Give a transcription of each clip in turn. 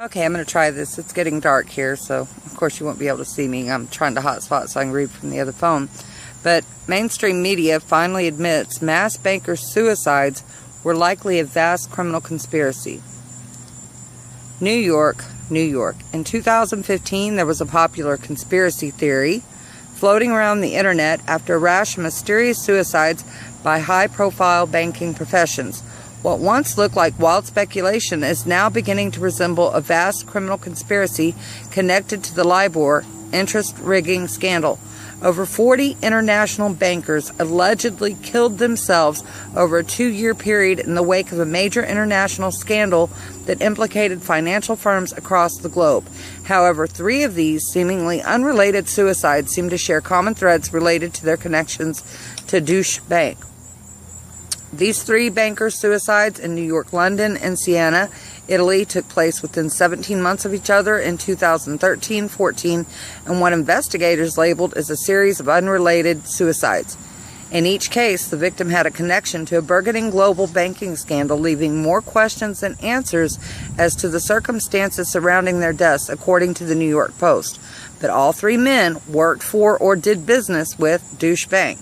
Okay, I'm going to try this. It's getting dark here, so of course you won't be able to see me. I'm trying to hotspot so I can read from the other phone. But mainstream media finally admits mass banker suicides were likely a vast criminal conspiracy. New York, New York. In 2015, there was a popular conspiracy theory floating around the internet after a rash of mysterious suicides by high-profile banking professions. What once looked like wild speculation is now beginning to resemble a vast criminal conspiracy connected to the LIBOR interest rigging scandal. Over 40 international bankers allegedly killed themselves over a 2-year period in the wake of a major international scandal that implicated financial firms across the globe. However, 3 of these seemingly unrelated suicides seem to share common threads related to their connections to Deutsche Bank. These 3 banker suicides in New York, London, and Siena, Italy took place within 17 months of each other in 2013-14, and what investigators labeled as a series of unrelated suicides. In each case, the victim had a connection to a burgeoning global banking scandal, leaving more questions than answers as to the circumstances surrounding their deaths, according to the New York Post. But all 3 men worked for or did business with Deutsche Bank.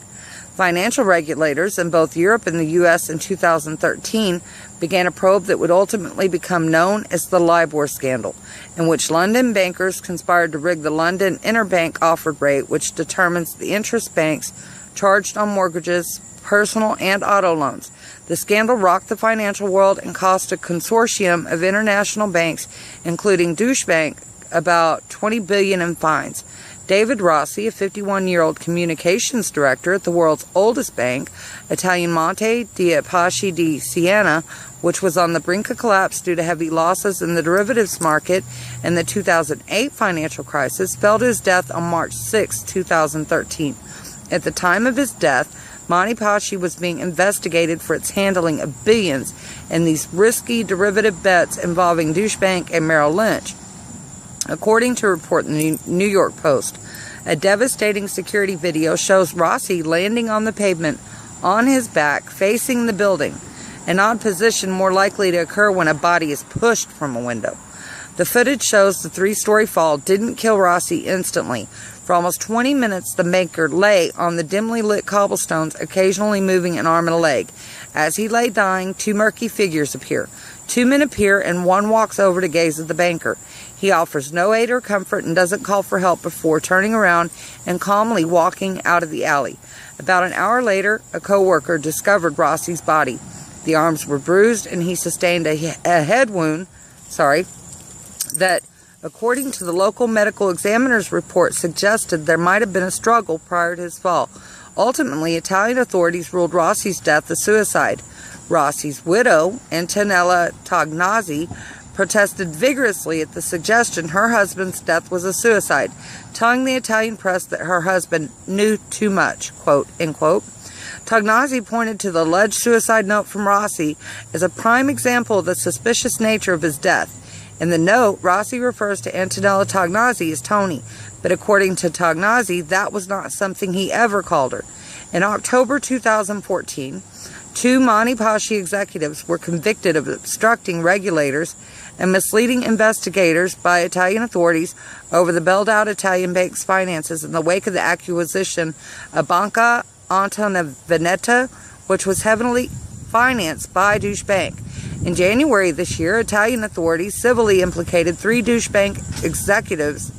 Financial regulators in both Europe and the U.S. in 2013 began a probe that would ultimately become known as the LIBOR scandal, in which London bankers conspired to rig the London interbank offered rate, which determines the interest banks charged on mortgages, personal and auto loans. The scandal rocked the financial world and cost a consortium of international banks, including Deutsche Bank, about $20 billion in fines. David Rossi, a 51-year-old communications director at the world's oldest bank, Italian Monte dei Paschi di Siena, which was on the brink of collapse due to heavy losses in the derivatives market and the 2008 financial crisis, fell to his death on March 6, 2013. At the time of his death, Monte Paschi was being investigated for its handling of billions in these risky derivative bets involving Deutsche Bank and Merrill Lynch. According to a report in the New York Post, a devastating security video shows Rossi landing on the pavement on his back facing the building, an odd position more likely to occur when a body is pushed from a window. The footage shows the 3-story fall didn't kill Rossi instantly. For almost 20 minutes, the banker lay on the dimly lit cobblestones, occasionally moving an arm and a leg. As he lay dying, 2 murky figures appear. 2 men appear, and one walks over to gaze at the banker. He offers no aid or comfort and doesn't call for help before turning around and calmly walking out of the alley. About an hour later, a co-worker discovered Rossi's body. The arms were bruised, and he sustained a head wound, that, according to the local medical examiner's report, suggested there might have been a struggle prior to his fall. Ultimately, Italian authorities ruled Rossi's death a suicide. Rossi's widow, Antonella Tognazzi, protested vigorously at the suggestion her husband's death was a suicide, telling the Italian press that her husband knew too much, quote, end quote. Tognazzi pointed to the alleged suicide note from Rossi as a prime example of the suspicious nature of his death. In the note, Rossi refers to Antonella Tognazzi as Tony, but according to Tognazzi, that was not something he ever called her. In October 2014, 2 Monte Paschi executives were convicted of obstructing regulators and misleading investigators by Italian authorities over the bailed-out Italian bank's finances in the wake of the acquisition of Banca Antonveneta, which was heavily financed by Deutsche Bank. In January this year, Italian authorities civilly implicated 3 Deutsche Bank executives,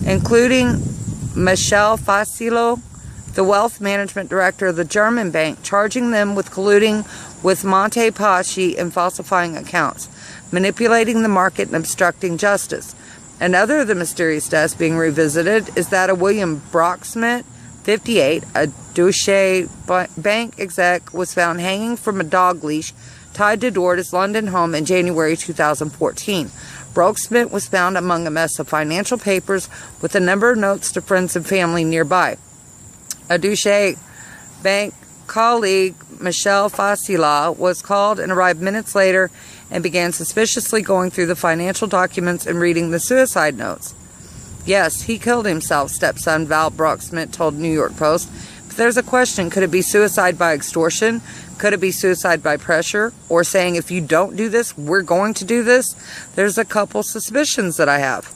including Michele Fasilo, the wealth management director of the German bank, charging them with colluding with Monte Paschi in falsifying accounts, manipulating the market, and obstructing justice. Another of the mysterious deaths being revisited is that of William Brocksmith, 58, a Deutsche Bank exec, was found hanging from a dog leash tied to a door at his London home in January 2014. Brocksmith was found among a mess of financial papers with a number of notes to friends and family nearby. A Deutsche Bank colleague, Michele Fasila, was called and arrived minutes later and began suspiciously going through the financial documents and reading the suicide notes. Yes, he killed himself, stepson Val Brocksmith told New York Post. But there's a question, could it be suicide by extortion? Could it be suicide by pressure, or saying, if you don't do this, we're going to do this? There's a couple suspicions that I have.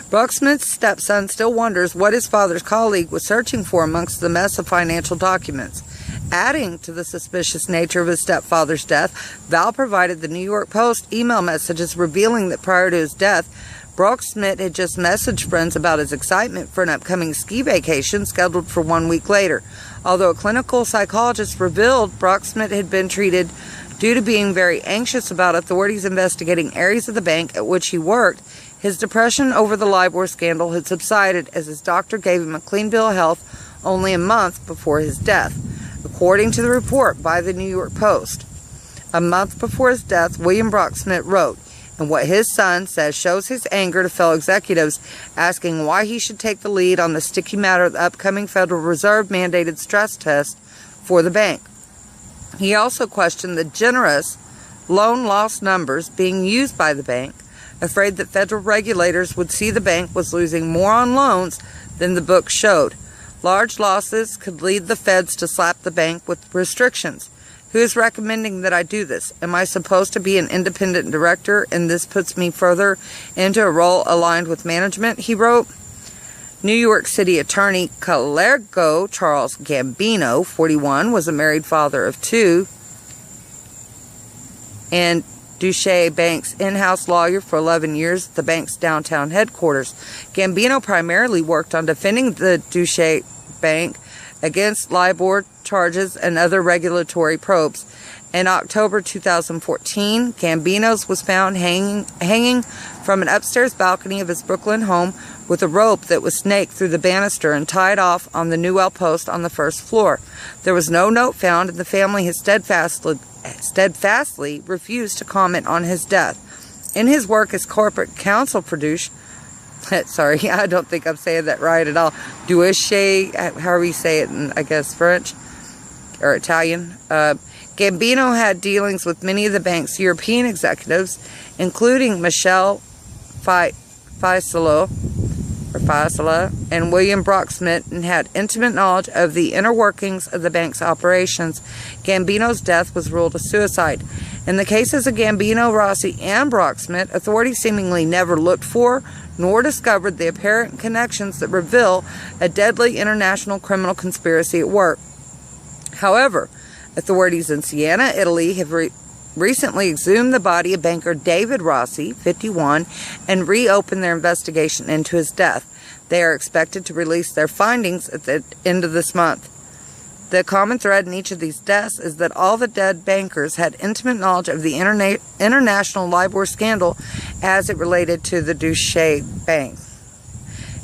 Brocksmith's stepson still wonders what his father's colleague was searching for amongst the mess of financial documents. Adding to the suspicious nature of his stepfather's death, Val provided the New York Post email messages revealing that prior to his death, Brocksmith had just messaged friends about his excitement for an upcoming ski vacation scheduled for 1 week later. Although a clinical psychologist revealed Brocksmith had been treated due to being very anxious about authorities investigating areas of the bank at which he worked, his depression over the LIBOR scandal had subsided as his doctor gave him a clean bill of health only a month before his death. According to the report by the New York Post, a month before his death, William Brocksmith wrote, and what his son says shows his anger to fellow executives, asking why he should take the lead on the sticky matter of the upcoming Federal Reserve mandated stress test for the bank. He also questioned the generous loan loss numbers being used by the bank, afraid that federal regulators would see the bank was losing more on loans than the books showed. Large losses could lead the feds to slap the bank with restrictions. Who is recommending that I do this? Am I supposed to be an independent director, and this puts me further into a role aligned with management? He wrote. New York City Attorney Calergo Charles Gambino, 41, was a married father of 2, and Duche Bank's in-house lawyer for 11 years at the bank's downtown headquarters. Gambino primarily worked on defending the Duche Bank against LIBOR charges and other regulatory probes. In October 2014, Gambino's was found hanging from an upstairs balcony of his Brooklyn home with a rope that was snaked through the banister and tied off on the Newell post on the first floor. There was no note found, and the family has steadfastly refused to comment on his death. In his work as corporate counsel produced, sorry, I don't think I'm saying that right at all, Duche, however you say it in, I guess, French or Italian, Gambino had dealings with many of the bank's European executives, including Michel Faisala and William Brocksmith, and had intimate knowledge of the inner workings of the bank's operations. Gambino's death was ruled a suicide. In the cases of Gambino, Rossi, and Brocksmith, authorities seemingly never looked for nor discovered the apparent connections that reveal a deadly international criminal conspiracy at work. However, authorities in Siena, Italy, have recently exhumed the body of banker David Rossi, 51, and reopened their investigation into his death. They are expected to release their findings at the end of this month. The common thread in each of these deaths is that all the dead bankers had intimate knowledge of the international LIBOR scandal as it related to the Duche Bank.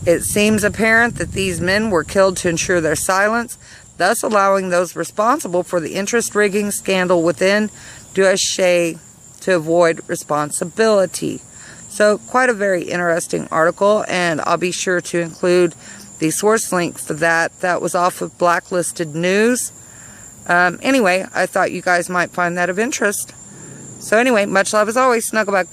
It seems apparent that these men were killed to ensure their silence, thus allowing those responsible for the interest rigging scandal within Duche to avoid responsibility. So quite a very interesting article, and I'll be sure to include the source link for that. That was off of Blacklisted News. Anyway, I thought you guys might find that of interest. So anyway, much love as always. Snuggleback.